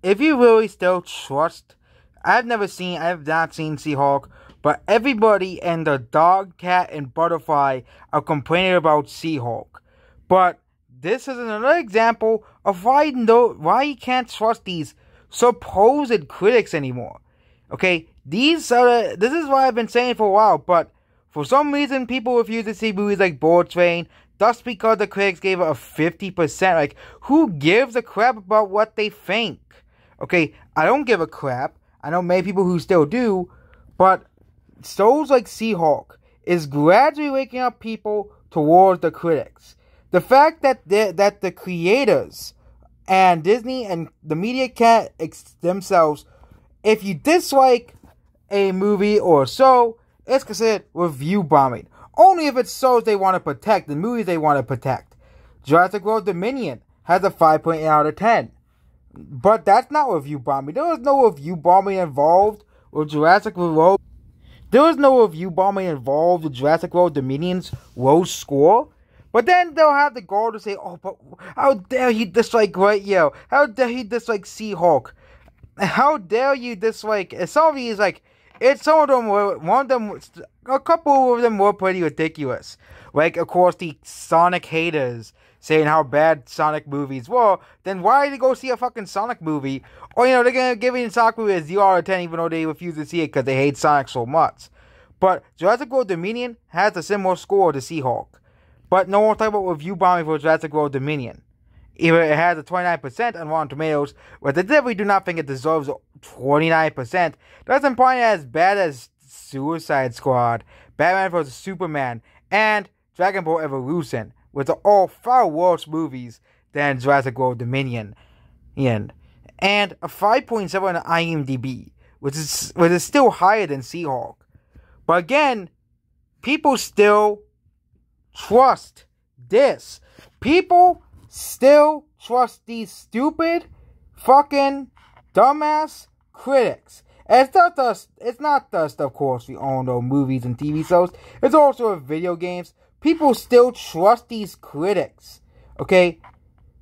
if you really still trust, I have not seen She-Hulk, but everybody and the dog, cat, and butterfly are complaining about She-Hulk. But this is another example of why you can't trust these supposed critics anymore. Okay, this is what I've been saying for a while, but for some reason people refuse to see movies like Bullet Train, just because the critics gave it a 50%. Like, who gives a crap about what they think? Okay, I don't give a crap. I know many people who still do, but shows like She-Hulk is gradually waking up people towards the critics. The fact that the creators and Disney and the media can't themselves, if you dislike a movie or show, it's considered review bombing. Only if it's shows they want to protect, the movies they want to protect. Jurassic World Dominion has a 5.8 out of 10. But that's not review bombing. There was no review bombing involved with Jurassic World. There was no review bombing involved with Jurassic World Dominion's low score. But then they'll have the gall to say, oh, but how dare you dislike Great Yell? How dare you dislike She-Hulk? How dare you dislike... Some of these, like, some of them were, a couple of them were pretty ridiculous. Like, of course, the Sonic haters saying how bad Sonic movies were. Then why did they go see a fucking Sonic movie? Or, they're gonna give a Sonic movie a 0 out of 10 even though they refuse to see it because they hate Sonic so much. But Jurassic World Dominion has a similar score to She-Hulk. But no one's talking about review bombing for Jurassic World Dominion. Even it has a 29% on Rotten Tomatoes, but they definitely do not think it deserves 29%. Doesn't point it as bad as Suicide Squad, Batman vs Superman, and Dragon Ball Evolution, which are all far worse movies than Jurassic World Dominion. And a 5.7 on IMDb, which is still higher than She-Hulk. But again, people still trust this. People still trust these stupid, fucking, dumbass critics. And it's not just, of course, we all know movies and TV shows. It's also video games. People still trust these critics. Okay?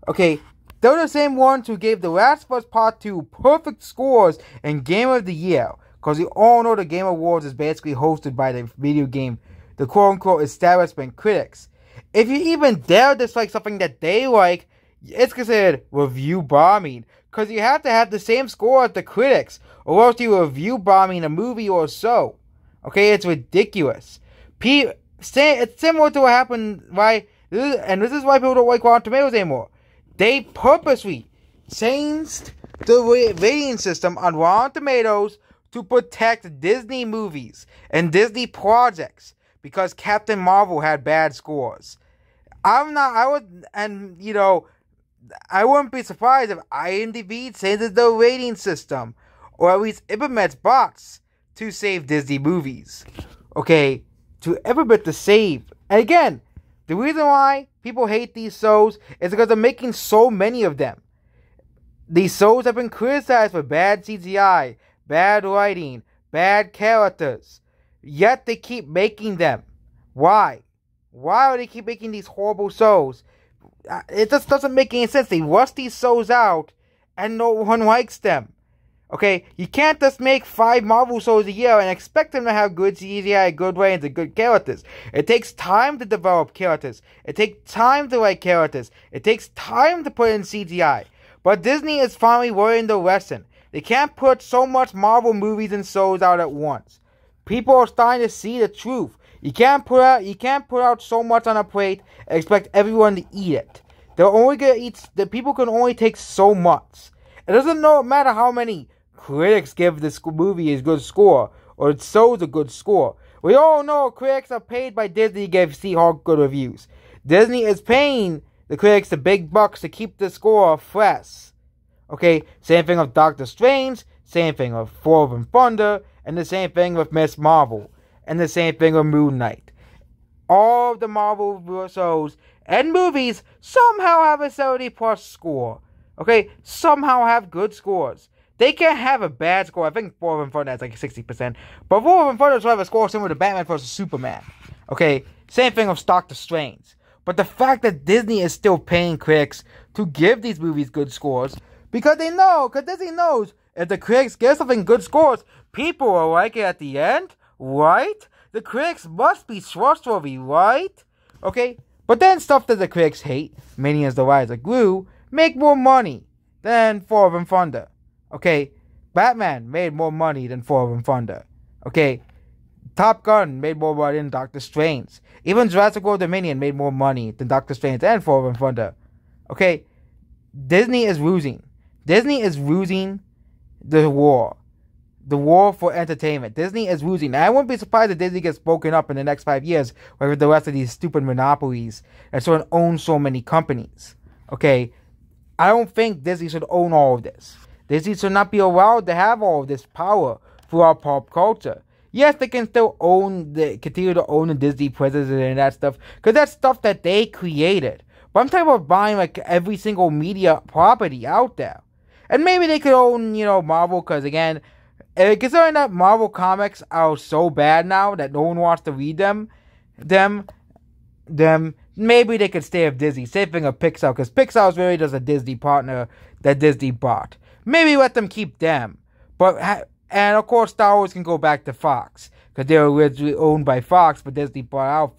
They're the same ones who gave The Last of Us Part 2 perfect scores in Game of the Year. Because we all know the Game Awards is basically hosted by the video game, the quote-unquote establishment critics. If you even dare dislike something that they like, it's considered review bombing. Because you have to have the same score as the critics, or else you're review bombing a movie or show. Okay, it's ridiculous. It's similar to what happened, right? And this is why people don't like Rotten Tomatoes anymore. They purposely changed the rating system on Rotten Tomatoes to protect Disney movies and Disney projects. Because Captain Marvel had bad scores. I wouldn't be surprised if IMDb changes the rating system, or at least implements bots to save Disney movies. Okay, to implement the save. And again, the reason why people hate these shows is because they're making so many of them. These shows have been criticized for bad CGI, bad writing, bad characters. Yet they keep making them. Why? Why do they keep making these horrible shows? It just doesn't make any sense. They rush these shows out and no one likes them. Okay? You can't just make 5 Marvel shows a year and expect them to have good CGI, good writings, and good characters. It takes time to develop characters. It takes time to write characters. It takes time to put in CGI. But Disney is finally learning the lesson. They can't put so much Marvel movies and shows out at once. People are starting to see the truth. You can't put out so much on a plate and expect everyone to eat it. They're only gonna eat. The people can only take so much. It doesn't matter how many critics give this movie a good score or it shows a good score. We all know critics are paid by Disney to give She-Hulk good reviews. Disney is paying the critics the big bucks to keep the score fresh. Okay, same thing with Doctor Strange. Same thing with Thor Love and Thunder. And the same thing with Ms. Marvel. And the same thing with Moon Knight. All of the Marvel shows and movies somehow have a 70+ score. Okay? Somehow have good scores. They can't have a bad score. I think Thor Love and Thunder has like 60%. But Thor Love and Thunder will have a score similar to Batman vs Superman. Okay? Same thing with Doctor Strange. But the fact that Disney is still paying critics to give these movies good scores Because Disney knows if the critics give something good scores, people will like it at the end, right? The critics must be trustworthy, right? Okay? But then stuff that the critics hate, Minions The Rise of Gru, make more money than Thor and Thunder. Okay? Batman made more money than Thor and Thunder. Okay? Top Gun made more money than Doctor Strange. Even Jurassic World Dominion made more money than Doctor Strange and Thor and Thunder. Okay? Disney is losing. Disney is losing the war. The war for entertainment. Disney is losing. And I wouldn't be surprised if Disney gets broken up in the next 5 years with the rest of these stupid monopolies that sort of own so many companies. Okay? I don't think Disney should own all of this. Disney should not be allowed to have all of this power throughout pop culture. Yes, they can still continue to own the Disney prisons and that stuff, because that's stuff that they created. But I'm talking about buying like every single media property out there. And maybe they could own, Marvel, because again, considering that Marvel comics are so bad now that no one wants to read them, maybe they could stay with Disney. Same thing with Pixar, because Pixar is really just a Disney partner that Disney bought. Maybe let them keep them. And of course, Star Wars can go back to Fox, because they were originally owned by Fox, but Disney bought out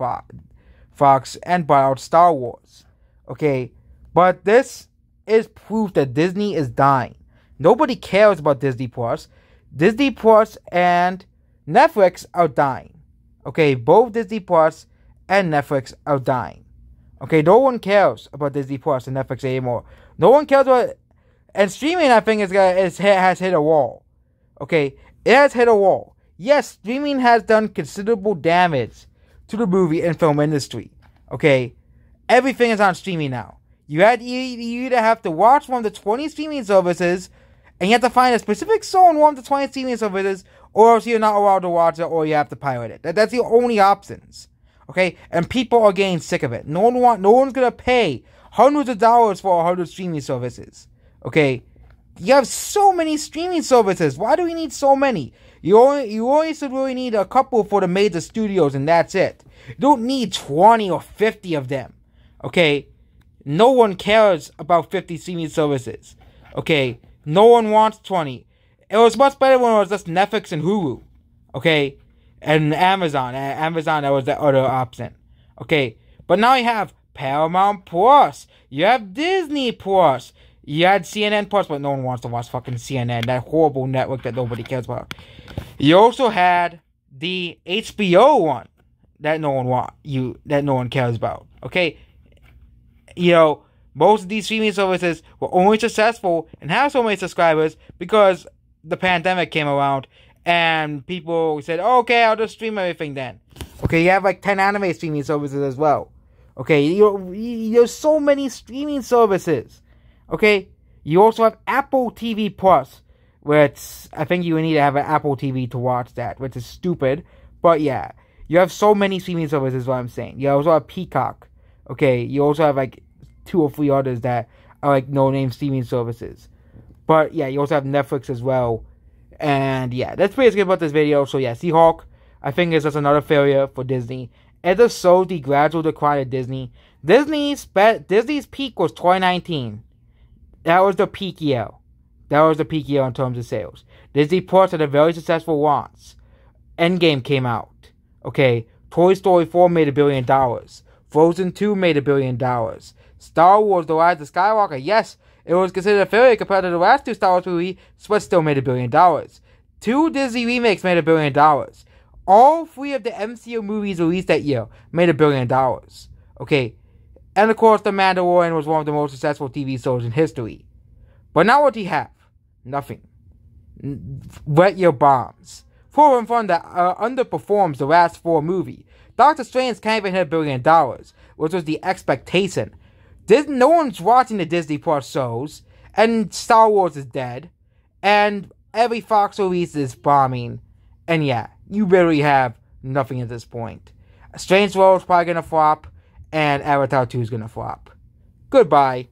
Fox and bought out Star Wars. Okay, but this is proof that Disney is dying. Nobody cares about Disney Plus. Disney Plus and Netflix are dying. Okay, both Disney Plus and Netflix are dying. Okay, no one cares about Disney Plus and Netflix anymore. No one cares about, and streaming, I think, has hit a wall. Okay, it has hit a wall. Yes, streaming has done considerable damage to the movie and film industry. Okay, everything is on streaming now. You either have to watch one of the 20 streaming services, and you have to find a specific show on one of the 20 streaming services, or else you're not allowed to watch it, or you have to pirate it. That's the only options. Okay, and people are getting sick of it. No one's gonna pay hundreds of dollars for 100 streaming services. Okay. You have so many streaming services. Why do we need so many? You only should really need a couple for the major studios, and that's it. You don't need 20 or 50 of them. Okay? No one cares about 50 streaming services. Okay? No one wants 20. It was much better when it was just Netflix and Hulu. Okay? And Amazon. Amazon, that was the other option. Okay? But now you have Paramount Plus. You have Disney Plus. You had CNN Plus, but no one wants to watch fucking CNN, that horrible network that nobody cares about. You also had the HBO one that no one cares about. Okay, most of these streaming services were only successful and have so many subscribers because the pandemic came around and people said, oh, "Okay, I'll just stream everything then." Okay, you have like 10 anime streaming services as well. Okay, there's so many streaming services. Okay, you also have Apple TV Plus, where I think you need to have an Apple TV to watch that, which is stupid, but yeah, you have so many streaming services, is what I'm saying. You also have Peacock, okay, you also have like 2 or 3 others that are like no-name streaming services, but yeah, you also have Netflix as well, and yeah, that's basically about this video. So yeah, She-Hulk, I think is just another failure for Disney. It just shows the gradual decline of Disney. Disney's peak was 2019. That was the peak year. That was the peak year in terms of sales. Disney Plus had a very successful launch. Endgame came out. Okay. Toy Story 4 made $1 billion. Frozen 2 made $1 billion. Star Wars The Rise of Skywalker, yes, it was considered a failure compared to the last 2 Star Wars movies, but still made $1 billion. 2 Disney remakes made $1 billion. All 3 of the MCU movies released that year made $1 billion. Okay. And of course, The Mandalorian was one of the most successful TV shows in history. But now what do you have? Nothing. Wet your bombs. Thor and Thunder underperforms the last 4 movies. Doctor Strange can't even hit $1 billion, which was the expectation. No one's watching the Disney Plus shows, and Star Wars is dead, and every Fox release is bombing, and yeah, you really have nothing at this point. Strange World is probably gonna flop, and Avatar 2 is gonna flop. Goodbye.